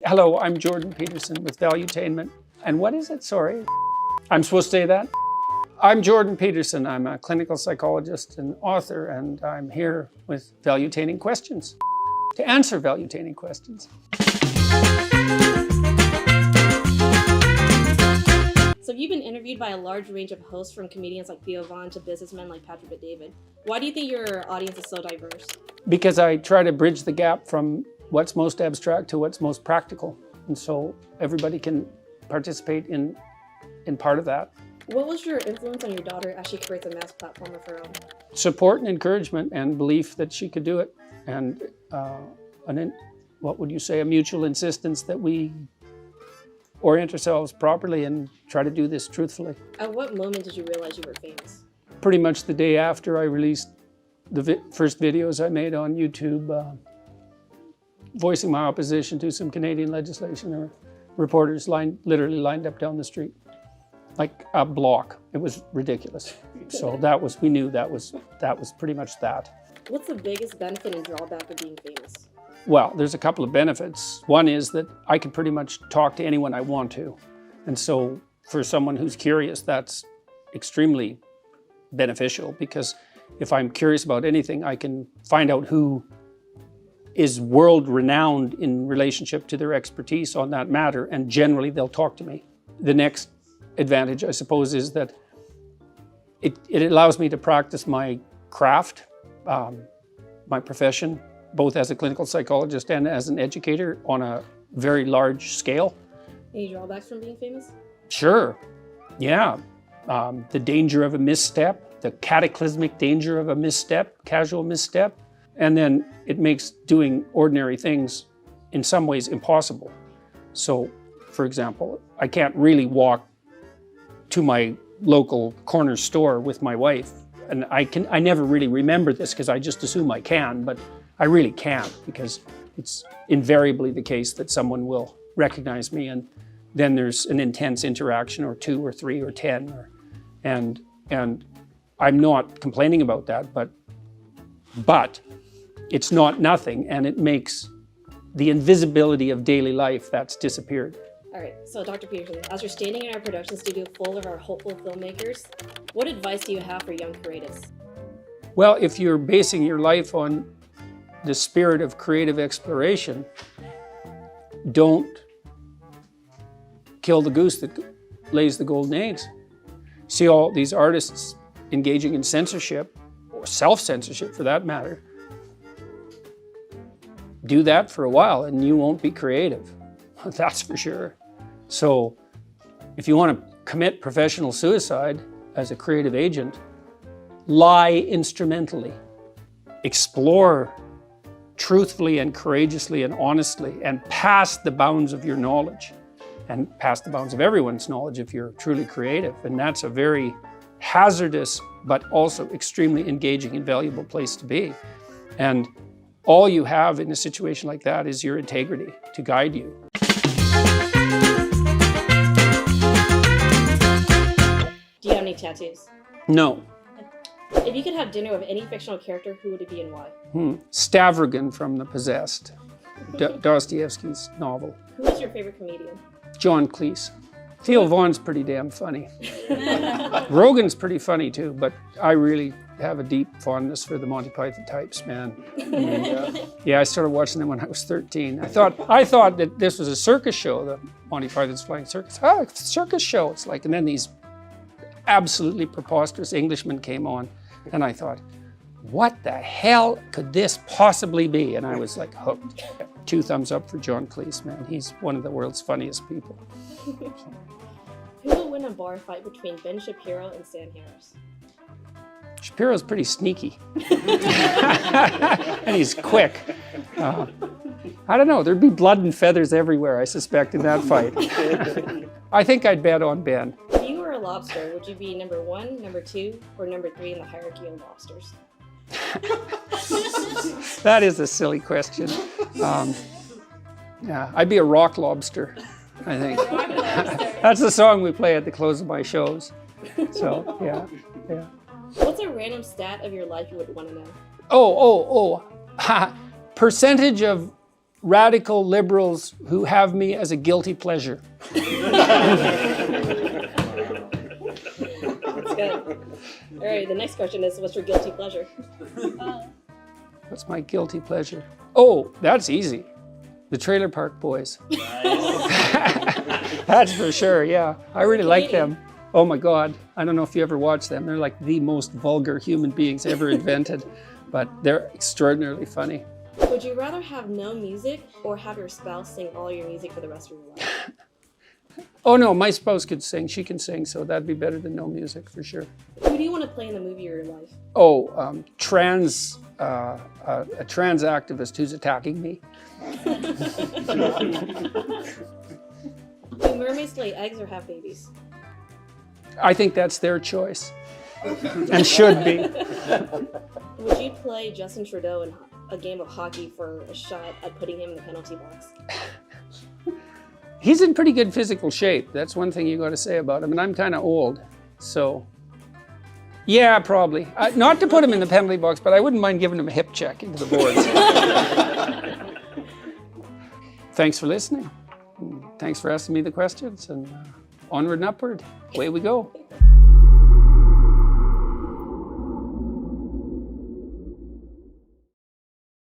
Hello, I'm Jordan Peterson with Valuetainment. And what is it? Sorry. I'm supposed to say that? I'm Jordan Peterson. I'm a clinical psychologist and author, and I'm here with valuetaining questions, to answer valuetaining questions. So you've been interviewed by a large range of hosts, from comedians like Theo Vaughn to businessmen like Patrick Bet-David. Why do you think your audience is so diverse? Because I try to bridge the gap from what's most abstract to what's most practical. And so everybody can participate in part of that. What was your influence on your daughter as she creates a mass platform of her own? Support and encouragement and belief that she could do it. And what would you say, a mutual insistence that we orient ourselves properly and try to do this truthfully. At what moment did you realize you were famous? Pretty much the day after I released the first videos I made on YouTube, voicing my opposition to some Canadian legislation. There were reporters literally lined up down the street, like a block. It was ridiculous. So we knew that was pretty much that. What's the biggest benefit and drawback of being famous? Well, there's a couple of benefits. One is that I can pretty much talk to anyone I want to. And so for someone who's curious, that's extremely beneficial, because if I'm curious about anything, I can find out who is world-renowned in relationship to their expertise on that matter, and generally they'll talk to me. The next advantage, I suppose, is that it allows me to practice my craft, my profession, both as a clinical psychologist and as an educator on a very large scale. Any drawbacks from being famous? Sure, yeah. The danger of a misstep, the cataclysmic danger of a misstep, casual misstep, and then it makes doing ordinary things in some ways impossible. So, for example, I can't really walk to my local corner store with my wife, and I never really remember this because I just assume I can, but I really can't, because it's invariably the case that someone will recognize me, and then there's an intense interaction, or 2 or 3 or 10, and I'm not complaining about that, but it's not nothing, and it makes the invisibility of daily life that's disappeared. All right, so Dr. Peterson, as you're standing in our production studio full of our hopeful filmmakers, what advice do you have for young creatives? Well, if you're basing your life on the spirit of creative exploration, don't kill the goose that lays the golden eggs. See all these artists engaging in censorship, or self-censorship for that matter. Do that for a while and you won't be creative, that's for sure. So if you want to commit professional suicide as a creative agent, lie instrumentally. Explore truthfully and courageously and honestly, and past the bounds of your knowledge, and past the bounds of everyone's knowledge if you're truly creative. And that's a very hazardous, but also extremely engaging and valuable place to be. And all you have in a situation like that is your integrity to guide you. Do you have any tattoos? No. If you could have dinner with any fictional character, who would it be and why? Stavrogan from The Possessed, Dostoevsky's novel. Who is your favorite comedian? John Cleese. Theo Vaughn's pretty damn funny. Rogan's pretty funny too, but I really have a deep fondness for the Monty Python types, man. And, yeah, I started watching them when I was 13. I thought that this was a circus show, the Monty Python's Flying Circus. Oh, it's a circus show, it's like, and then these absolutely preposterous Englishmen came on, and I thought, what the hell could this possibly be? And I was like hooked. 2 thumbs up for John Cleese, man. He's one of the world's funniest people. Who will win a bar fight between Ben Shapiro and Sam Harris? Shapiro's pretty sneaky. And he's quick. I don't know, there'd be blood and feathers everywhere, I suspect, in that fight. I think I'd bet on Ben. If you were a lobster, would you be number 1, number 2, or number 3 in the hierarchy of lobsters? That is a silly question. Yeah, I'd be a rock lobster, I think. That's the song we play at the close of my shows. So, yeah. What's a random stat of your life you would want to know? Percentage of radical liberals who have me as a guilty pleasure. That's good. All right, the next question is, what's your guilty pleasure? What's my guilty pleasure? Oh, that's easy. The Trailer Park Boys. That's for sure, yeah. I really like them. Oh my God. I don't know if you ever watched them. They're like the most vulgar human beings ever invented, but they're extraordinarily funny. Would you rather have no music or have your spouse sing all your music for the rest of your life? Oh no, my spouse could sing. She can sing, so that'd be better than no music for sure. Who do you want to play in the movie of your life? Oh, a trans activist who's attacking me. Do mermaids lay eggs or have babies? I think that's their choice, and should be. Would you play Justin Trudeau in a game of hockey for a shot at putting him in the penalty box? He's in pretty good physical shape. That's one thing you got to say about him, and I'm kind of old, so yeah, probably. Not to put him in the penalty box, but I wouldn't mind giving him a hip check into the boards. Thanks for listening. Thanks for asking me the questions, and onward and upward. Away we go.